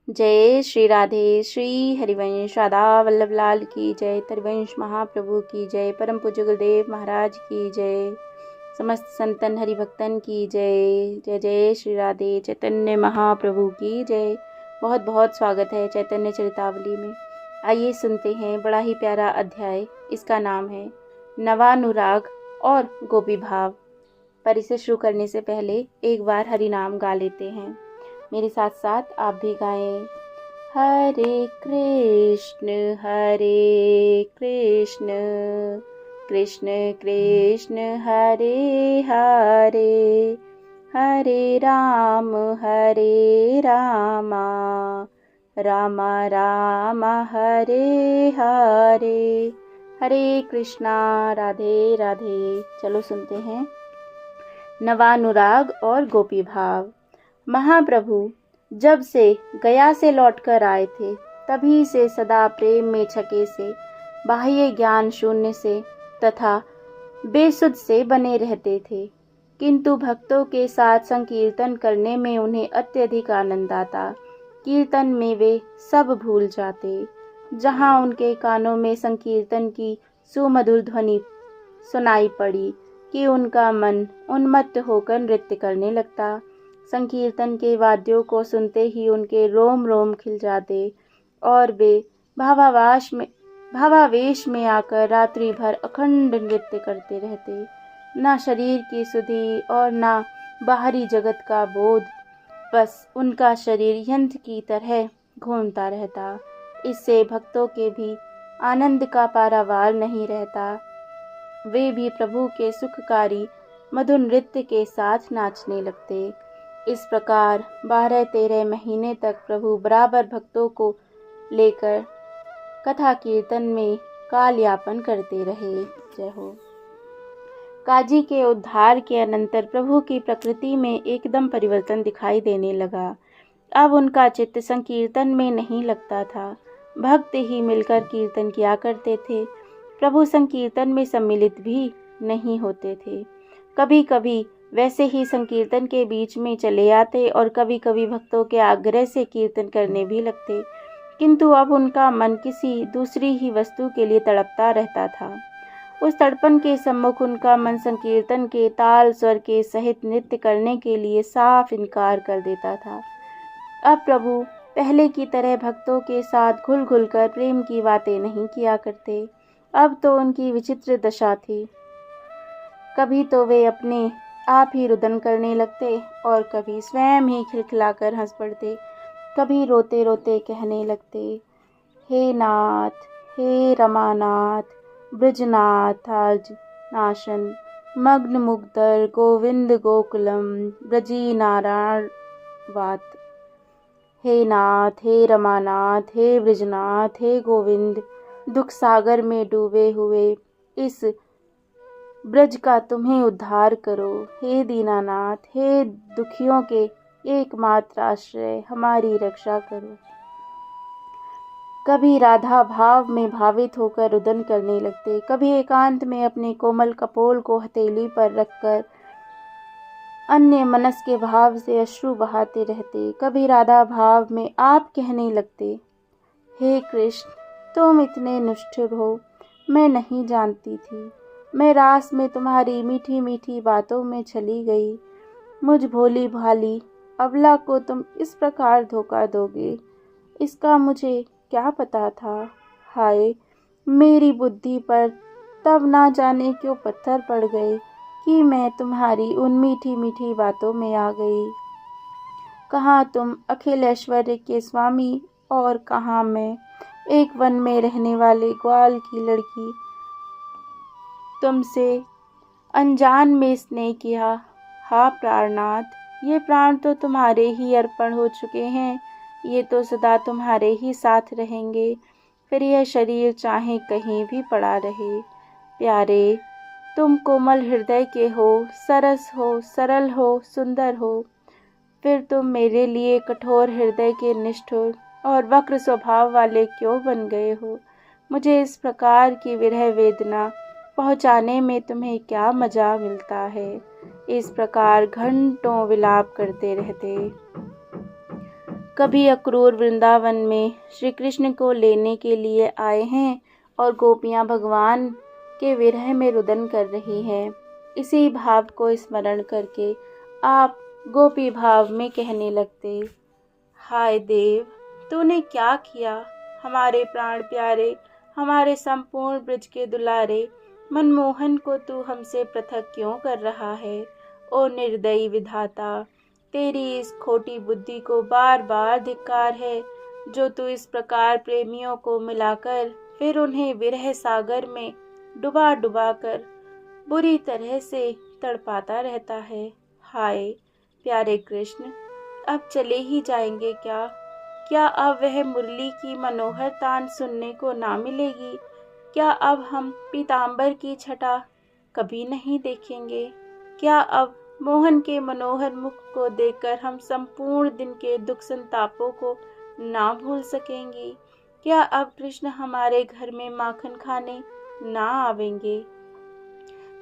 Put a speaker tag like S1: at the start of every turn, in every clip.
S1: जय श्री राधे। श्री हरिवंश राधा वल्लभ लाल की जय। त्रिवंश महाप्रभु की जय। परम पूज्य गुरुदेव महाराज की जय। समस्त संतन हरिभक्तन की जय। जय जय श्री राधे। चैतन्य महाप्रभु की जय। बहुत बहुत स्वागत है चैतन्य चरितावली में। आइए सुनते हैं बड़ा ही प्यारा अध्याय। इसका नाम है नवानुराग और गोपी भाव। पर इसे शुरू करने से पहले एक बार हरि नाम गा लेते हैं। मेरे साथ साथ आप भी गाएं। हरे कृष्ण कृष्ण कृष्ण हरे हरे, हरे राम राम राम हरे हरे। हरे कृष्णा। राधे राधे। चलो सुनते हैं नवानुराग और गोपी भाव। महाप्रभु जब से गया से लौटकर आए थे तभी से सदा प्रेम में छके से, बाह्य ज्ञान शून्य से तथा बेसुध से बने रहते थे। किंतु भक्तों के साथ संकीर्तन करने में उन्हें अत्यधिक आनंद आता। कीर्तन में वे सब भूल जाते। जहाँ उनके कानों में संकीर्तन की सुमधुर ध्वनि सुनाई पड़ी कि उनका मन उन्मत्त होकर नृत्य करने लगता। संकीर्तन के वाद्यों को सुनते ही उनके रोम रोम खिल जाते और वे भावावेश में आकर रात्रि भर अखंड नृत्य करते रहते। न शरीर की सुधि और न बाहरी जगत का बोध, बस उनका शरीर यंत्र की तरह घूमता रहता। इससे भक्तों के भी आनंद का पारावार नहीं रहता। वे भी प्रभु के सुखकारी मधुर नृत्य के साथ नाचने लगते। इस प्रकार 12-13 महीने तक प्रभु बराबर भक्तों को लेकर कथा कीर्तन में काल यापन करते रहे। जय हो। काजी के उद्धार के अनंतर प्रभु की प्रकृति में एकदम परिवर्तन दिखाई देने लगा। अब उनका चित्त संकीर्तन में नहीं लगता था। भक्त ही मिलकर कीर्तन किया करते थे। प्रभु संकीर्तन में सम्मिलित भी नहीं होते थे। कभी कभी वैसे ही संकीर्तन के बीच में चले आते और कभी कभी भक्तों के आग्रह से कीर्तन करने भी लगते। किंतु अब उनका मन किसी दूसरी ही वस्तु के लिए तड़पता रहता था। उस तड़पन के सम्मुख उनका मन संकीर्तन के ताल स्वर के सहित नृत्य करने के लिए साफ इनकार कर देता था। अब प्रभु पहले की तरह भक्तों के साथ घुल घुल कर प्रेम की बातें नहीं किया करते। अब तो उनकी विचित्र दशा थी। कभी तो वे अपने आप ही रुदन करने लगते और कभी स्वयं ही खिलखिलाकर हंस पड़ते। कभी रोते रोते कहने लगते, हे नाथ, हे रमानाथ, ब्रजनाथ आज नाशन, मग्न मुग्धर गोविंद गोकुलम ब्रजी नारायण वात। हे नाथ, हे रमानाथ, हे ब्रजनाथ, हे गोविंद, दुख सागर में डूबे हुए इस ब्रज का तुम्हें उद्धार करो। हे दीनानाथ, हे दुखियों के एकमात्र आश्रय, हमारी रक्षा करो। कभी राधा भाव में भावित होकर रुदन करने लगते। कभी एकांत में अपने कोमल कपोल को हथेली पर रखकर अन्य मनस के भाव से अश्रु बहाते रहते। कभी राधा भाव में आप कहने लगते, हे कृष्ण, तुम इतने निष्ठुर हो, मैं नहीं जानती थी। मैं रास में तुम्हारी मीठी मीठी बातों में चली गई। मुझ भोली भाली अबला को तुम इस प्रकार धोखा दोगे, इसका मुझे क्या पता था। हाय, मेरी बुद्धि पर तब ना जाने क्यों पत्थर पड़ गए कि मैं तुम्हारी उन मीठी मीठी बातों में आ गई। कहाँ तुम अखिल ऐश्वर्य के स्वामी और कहाँ मैं, एक वन में रहने वाले ग्वाल की लड़की। तुमसे अनजान में स्नेह किया। हा प्राणनाथ, ये प्राण तो तुम्हारे ही अर्पण हो चुके हैं। ये तो सदा तुम्हारे ही साथ रहेंगे। फिर यह शरीर चाहे कहीं भी पड़ा रहे। प्यारे, तुम कोमल हृदय के हो, सरस हो, सरल हो, सुंदर हो। फिर तुम मेरे लिए कठोर हृदय के निष्ठुर और वक्र स्वभाव वाले क्यों बन गए हो। मुझे इस प्रकार की विरह वेदना पहुँचाने में तुम्हें क्या मजा मिलता है। इस प्रकार घंटों विलाप करते रहते। कभी अक्रूर वृंदावन में श्री कृष्ण को लेने के लिए आए हैं और गोपियां भगवान के विरह में रुदन कर रही हैं। इसी भाव को स्मरण करके आप गोपी भाव में कहने लगते, हाय देव, तूने क्या किया? हमारे प्राण प्यारे, हमारे संपूर्ण ब्रज के दुलारे मनमोहन को तू हमसे पृथक क्यों कर रहा है? ओ निर्दयी विधाता, तेरी इस खोटी बुद्धि को बार बार धिक्कार है, जो तू इस प्रकार प्रेमियों को मिलाकर फिर उन्हें विरह सागर में डुबा डुबा कर बुरी तरह से तड़पाता रहता है। हाय प्यारे कृष्ण, अब चले ही जाएंगे क्या? क्या अब वह मुरली की मनोहर तान सुनने को ना मिलेगी? क्या अब हम पीतांबर की छटा कभी नहीं देखेंगे? क्या अब मोहन के मनोहर मुख को देखकर हम संपूर्ण दिन के दुख संतापों को ना भूल सकेंगी? क्या अब कृष्ण हमारे घर में माखन खाने ना आवेंगे?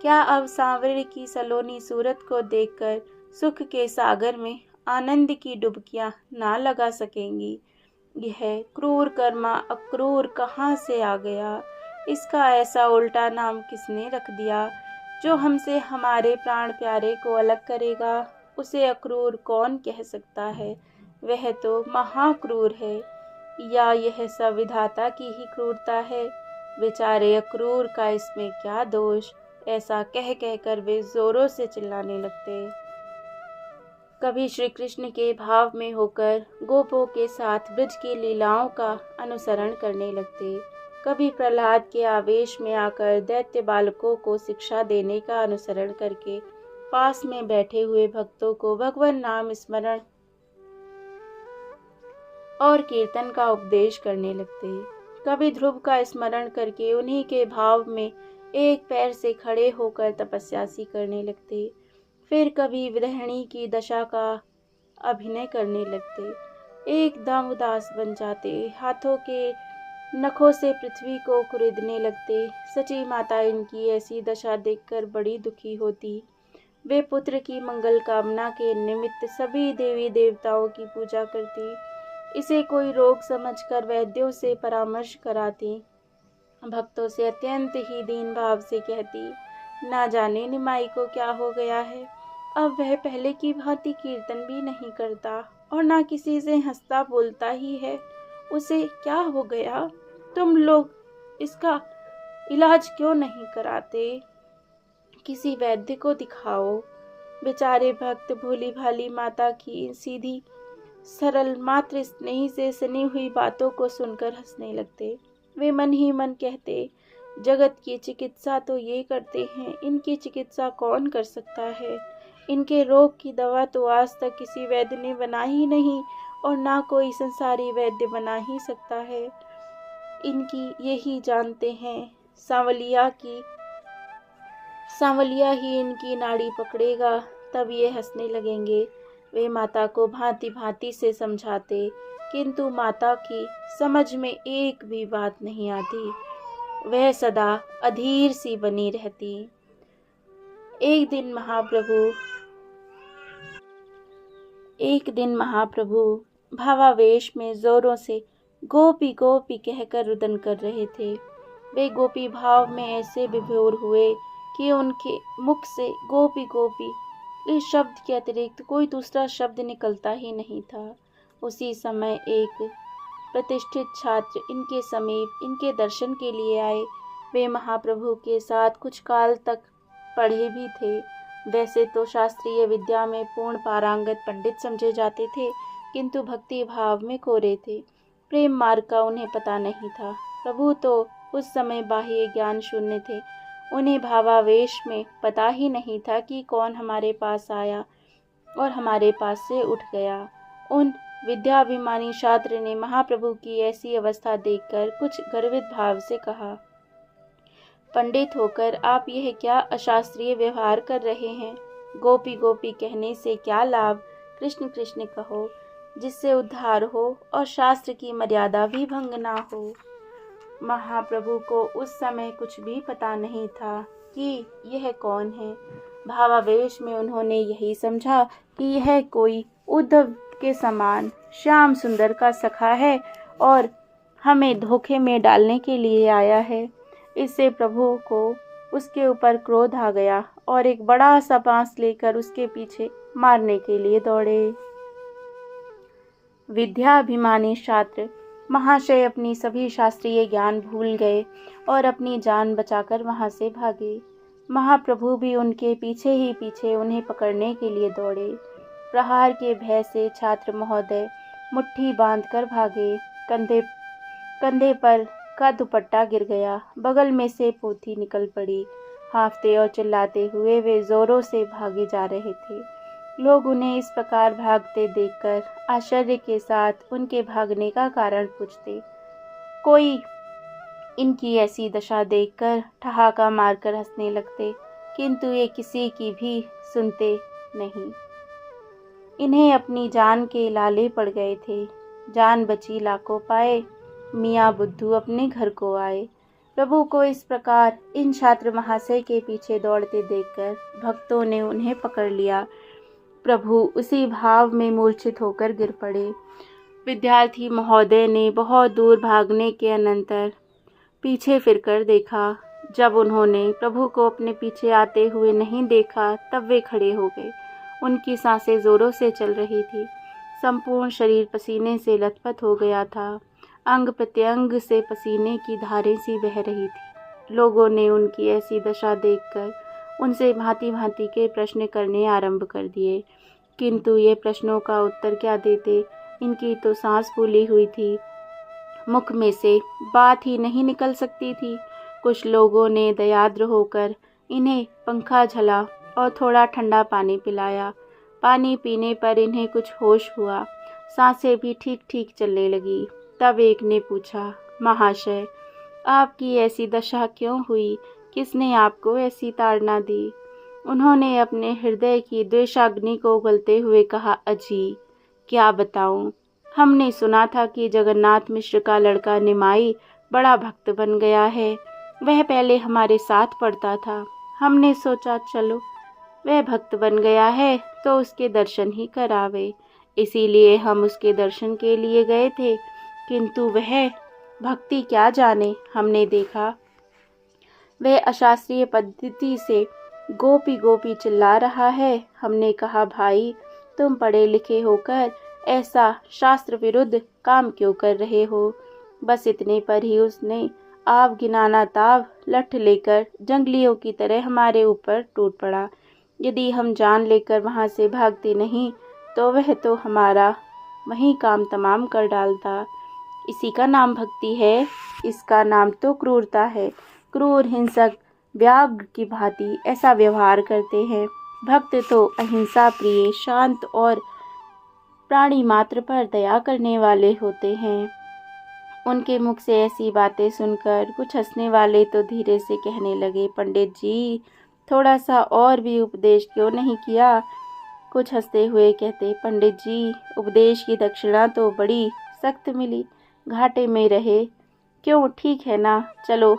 S1: क्या अब सांवरे की सलोनी सूरत को देखकर सुख के सागर में आनंद की डुबकियां ना लगा सकेंगी? यह क्रूर कर्मा अक्रूर कहाँ से आ गया? इसका ऐसा उल्टा नाम किसने रख दिया जो हमसे हमारे प्राण प्यारे को अलग करेगा? उसे अक्रूर कौन कह सकता है? वह तो महाक्रूर है। या यह सब विधाता की ही क्रूरता है? बेचारे अक्रूर का इसमें क्या दोष? ऐसा कह कहकर वे जोरों से चिल्लाने लगते। कभी श्री कृष्ण के भाव में होकर गोपों के साथ ब्रज की लीलाओं का अनुसरण करने लगते। कभी प्रहलाद के आवेश में आकर दैत्य बालकों को शिक्षा देने का अनुसरण करके पास में बैठे हुए भक्तों को भगवान नाम स्मरण और कीर्तन का उपदेश करने लगते। कभी ध्रुव का स्मरण करके उन्हीं के भाव में एक पैर से खड़े होकर तपस्या सी करने लगते। फिर कभी विरहिणी की दशा का अभिनय करने लगते। एकदम उदास बन जाते, हाथों के नखों से पृथ्वी को कुरेदने लगते। सची माता इनकी ऐसी दशा देखकर बड़ी दुखी होती। वे पुत्र की मंगल कामना के निमित्त सभी देवी देवताओं की पूजा करती। इसे कोई रोग समझकर वैद्यों से परामर्श कराती। भक्तों से अत्यंत ही दीन भाव से कहती, ना जाने निमाई को क्या हो गया है। अब वह पहले की भांति कीर्तन भी नहीं करता और ना किसी से हंसता बोलता ही है। उसे क्या हो गया? तुम लोग इसका इलाज क्यों नहीं कराते? किसी वैद्य को दिखाओ। बेचारे भक्त भोली भाली माता की सीधी सरल मात्र स्नेही से सनी हुई बातों को सुनकर हंसने लगते। वे मन ही मन कहते, जगत की चिकित्सा तो ये करते हैं, इनकी चिकित्सा कौन कर सकता है? इनके रोग की दवा तो आज तक किसी वैद्य ने बना ही नहीं और ना कोई संसारी वैद्य बना ही सकता है। इनकी यही जानते हैं, सांवलिया ही इनकी नाड़ी पकड़ेगा, तब ये हंसने लगेंगे। वे माता को भांति भांति से समझाते, किंतु माता की समझ में एक भी बात नहीं आती। वह सदा अधीर सी बनी रहती। एक दिन महाप्रभु भावावेश में जोरों से गोपी गोपी कहकर रुदन कर रहे थे। वे गोपी भाव में ऐसे विभोर हुए कि उनके मुख से गोपी गोपी इस शब्द के अतिरिक्त कोई दूसरा शब्द निकलता ही नहीं था। उसी समय एक प्रतिष्ठित छात्र इनके समीप इनके दर्शन के लिए आए। वे महाप्रभु के साथ कुछ काल तक पढ़े भी थे। वैसे तो शास्त्रीय विद्या में पूर्ण पारंगत पंडित समझे जाते थे, किंतु भक्ति भाव में कोरे थे। प्रेम मार्ग का उन्हें पता नहीं था। प्रभु तो उस समय बाह्य ज्ञान शून्य थे। उन्हें भावावेश में पता ही नहीं था कि कौन हमारे पास आया और हमारे पास से उठ गया। उन विद्याभिमानी छात्र ने महाप्रभु की ऐसी अवस्था देखकर कुछ गर्वित भाव से कहा, पंडित होकर आप यह क्या अशास्त्रीय व्यवहार कर रहे हैं? गोपी गोपी कहने से क्या लाभ? कृष्ण कृष्ण कहो, जिससे उद्धार हो और शास्त्र की मर्यादा भी भंग ना हो। महाप्रभु को उस समय कुछ भी पता नहीं था कि यह कौन है। भावावेश में उन्होंने यही समझा कि यह कोई उद्धव के समान श्याम सुंदर का सखा है और हमें धोखे में डालने के लिए आया है। इससे प्रभु को उसके ऊपर क्रोध आ गया और एक बड़ा सा बांस लेकर उसके पीछे मारने के लिए दौड़े। विद्याभिमानी छात्र महाशय अपनी सभी शास्त्रीय ज्ञान भूल गए और अपनी जान बचाकर वहां से भागे। महाप्रभु भी उनके पीछे ही पीछे उन्हें पकड़ने के लिए दौड़े। प्रहार के भय से छात्र महोदय मुट्ठी बांधकर भागे। कंधे पर का दुपट्टा गिर गया, बगल में से पोथी निकल पड़ी। हांफते और चिल्लाते हुए वे जोरों से भागे जा रहे थे। लोग उन्हें इस प्रकार भागते देखकर आश्चर्य के साथ उनके भागने का कारण पूछते। कोई इनकी ऐसी दशा देखकर ठहाका मारकर हंसने लगते, किंतु ये किसी की भी सुनते नहीं। इन्हें अपनी जान के लाले पड़ गए थे। जान बची लाखों पाए, मियाँ बुद्धू अपने घर को आए। प्रभु को इस प्रकार इन छात्र महाशय के पीछे दौड़ते देखकर भक्तों ने उन्हें पकड़ लिया। प्रभु उसी भाव में मूर्छित होकर गिर पड़े। विद्यार्थी महोदय ने बहुत दूर भागने के अनंतर पीछे फिरकर देखा। जब उन्होंने प्रभु को अपने पीछे आते हुए नहीं देखा, तब वे खड़े हो गए। उनकी सांसें जोरों से चल रही थी। संपूर्ण शरीर पसीने से लथपथ हो गया था। अंग प्रत्यंग से पसीने की धारें सी बह रही थी। लोगों ने उनकी ऐसी दशा देखकर उनसे भांति भांति के प्रश्न करने आरंभ कर दिए, किंतु ये प्रश्नों का उत्तर क्या देते। इनकी तो सांस फूली हुई थी, मुख में से बात ही नहीं निकल सकती थी। कुछ लोगों ने दयाद्र होकर इन्हें पंखा झला और थोड़ा ठंडा पानी पिलाया। पानी पीने पर इन्हें कुछ होश हुआ, सांसें भी ठीक ठीक चलने लगी। तब एक ने पूछा, महाशय, आपकी ऐसी दशा क्यों हुई? किसने आपको ऐसी ताड़ना दी? उन्होंने अपने हृदय की द्वेषाग्नि को उगलते हुए कहा, अजी, क्या बताऊं। हमने सुना था कि जगन्नाथ मिश्र का लड़का निमाई बड़ा भक्त बन गया है। वह पहले हमारे साथ पढ़ता था। हमने सोचा चलो वह भक्त बन गया है तो उसके दर्शन ही करावे। इसीलिए हम उसके दर्शन के लिए गए थे, किंतु वह भक्ति क्या जाने। हमने देखा वह अशास्त्रीय पद्धति से गोपी गोपी चिल्ला रहा है। हमने कहा, भाई, तुम पढ़े लिखे होकर ऐसा शास्त्र विरुद्ध काम क्यों कर रहे हो? बस इतने पर ही उसने आव गिनाना ताव लठ लेकर जंगलियों की तरह हमारे ऊपर टूट पड़ा। यदि हम जान लेकर वहां से भागते नहीं तो वह तो हमारा वहीं काम तमाम कर डालता। इसी का नाम भक्ति है? इसका नाम तो क्रूरता है। क्रूर हिंसक व्याघ्र की भांति ऐसा व्यवहार करते हैं। भक्त तो अहिंसा प्रिय, शांत और प्राणी मात्र पर दया करने वाले होते हैं। उनके मुख से ऐसी बातें सुनकर कुछ हंसने वाले तो धीरे से कहने लगे, पंडित जी, थोड़ा सा और भी उपदेश क्यों नहीं किया? कुछ हंसते हुए कहते, पंडित जी, उपदेश की दक्षिणा तो बड़ी सख्त मिली, घाटे में रहे। क्यों, ठीक है ना? चलो,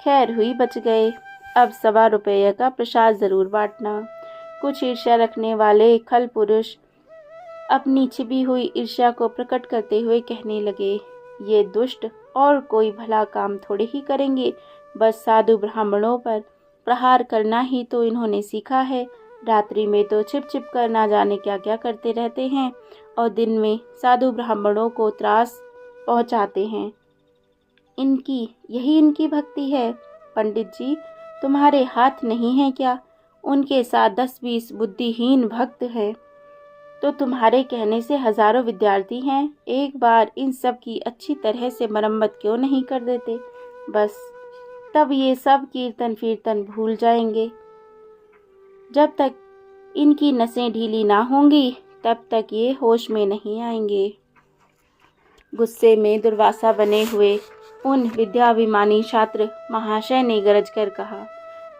S1: खैर हुई, बच गए। अब 1.25 रुपये का प्रसाद जरूर बांटना। कुछ ईर्ष्या रखने वाले खल पुरुष अपनी छिपी हुई ईर्ष्या को प्रकट करते हुए कहने लगे, ये दुष्ट और कोई भला काम थोड़े ही करेंगे। बस साधु ब्राह्मणों पर प्रहार करना ही तो इन्होंने सीखा है। रात्रि में तो छिप छिप कर ना जाने क्या क्या करते रहते हैं और दिन में साधु ब्राह्मणों को त्रास पहुंचाते हैं। यही इनकी भक्ति है। पंडित जी, तुम्हारे हाथ नहीं है क्या? उनके साथ 10-20 बुद्धिहीन भक्त हैं, तो तुम्हारे कहने से हजारों विद्यार्थी हैं। एक बार इन सब की अच्छी तरह से मरम्मत क्यों नहीं कर देते? बस तब ये सब कीर्तन कीर्तन भूल जाएंगे। जब तक इनकी नसें ढीली ना होंगी तब तक ये होश में नहीं आएंगे। गुस्से में दुर्वासा बने हुए उन विद्याभिमानी छात्र महाशय ने गरज कर कहा,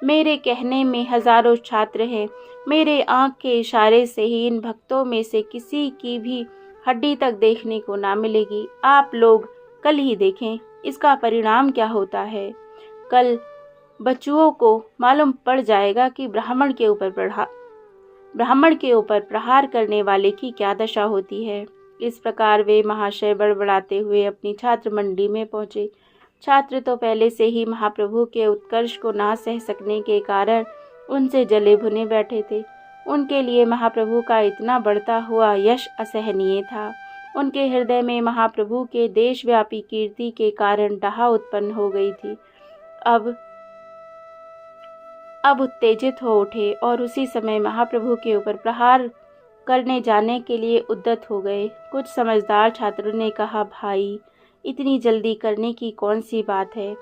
S1: मेरे कहने में हजारों छात्र हैं। मेरे आंख के इशारे से ही इन भक्तों में से किसी की भी हड्डी तक देखने को ना मिलेगी। आप लोग कल ही देखें इसका परिणाम क्या होता है। कल बच्चों को मालूम पड़ जाएगा कि ब्राह्मण के ऊपर ब्राह्मण के ऊपर प्रहार करने वाले की क्या दशा होती है। इस प्रकार वे महाशय बड़बड़ाते हुए अपनी छात्र मंडली में पहुंचे। छात्र तो पहले से ही महाप्रभु के उत्कर्ष को ना सह सकने के कारण उनसे जले भुने बैठे थे। उनके लिए महाप्रभु का इतना बढ़ता हुआ यश असहनीय था। उनके हृदय में महाप्रभु के देशव्यापी कीर्ति के कारण डाह उत्पन्न हो गई थी। अब उत्तेजित हो उठे और उसी समय महाप्रभु के ऊपर प्रहार करने जाने के लिए उद्यत हो गए। कुछ समझदार छात्रों ने कहा, भाई, इतनी जल्दी करने की कौन सी बात है?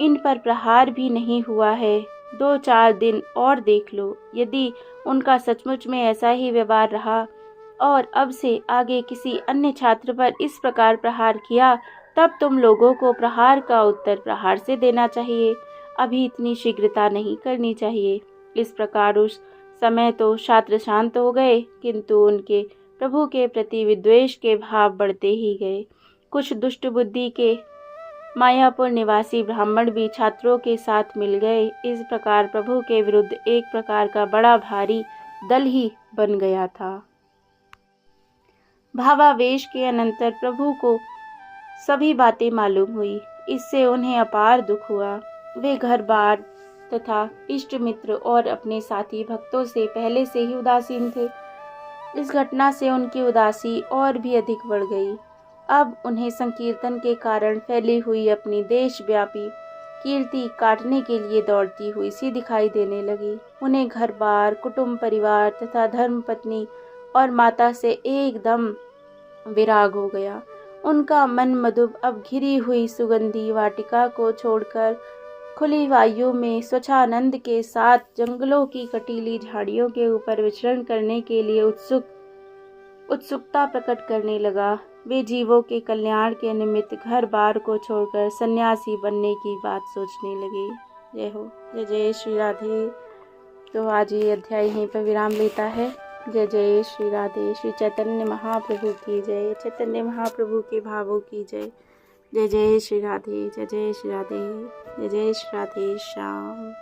S1: इन पर प्रहार भी नहीं हुआ है, 2-4 दिन और देख लो। यदि उनका सचमुच में ऐसा ही व्यवहार रहा और अब से आगे किसी अन्य छात्र पर इस प्रकार प्रहार किया, तब तुम लोगों को प्रहार का उत्तर प्रहार से देना चाहिए। अभी इतनी शीघ्रता नहीं करनी चाहिए। इस प्रकार उस समय तो छात्र शांत हो गए, किंतु उनके प्रभु के प्रति विद्वेष के भाव बढ़ते ही गए। कुछ दुष्ट बुद्धि के मायापुर निवासी ब्राह्मण भी छात्रों के साथ मिल गए। इस प्रकार प्रभु के विरुद्ध एक प्रकार का बड़ा भारी दल ही बन गया था। भावावेश के अनंतर प्रभु को सभी बातें मालूम हुई। इससे उन्हें अपार दुख हुआ। वे घर बार तथा इष्ट मित्र और अपने साथी भक्तों से पहले से ही उदासीन थे। इस घटना से उनकी उदासी और भी अधिक बढ़ गई। अब उन्हें संकीर्तन के कारण फैली हुई अपनी देशव्यापी कीर्ति काटने के लिए दौड़ती हुई सी दिखाई देने लगी। उन्हें घर बार, कुटुंब परिवार तथा धर्म पत्नी और माता से एकदम विराग हो गया। उनका मन मधुप अब घिरी हुई सुगंधी वाटिका को छोड़कर खुली वायु में स्वच्छानंद के साथ जंगलों की कटीली झाड़ियों के ऊपर विचरण करने के लिए उत्सुकता प्रकट करने लगा। वे जीवों के कल्याण के निमित्त घर बार को छोड़कर सन्यासी बनने की बात सोचने लगे। जय हो, जय जय श्री राधे। तो आज ये अध्याय यहीं पर विराम लेता है। जय जय श्री राधे। श्री चैतन्य महाप्रभु की जय। चैतन्य महाप्रभु के भावों की जय। जय जय श्री राधे। जय जय श्री राधे। जय जय श्री राधे श्याम।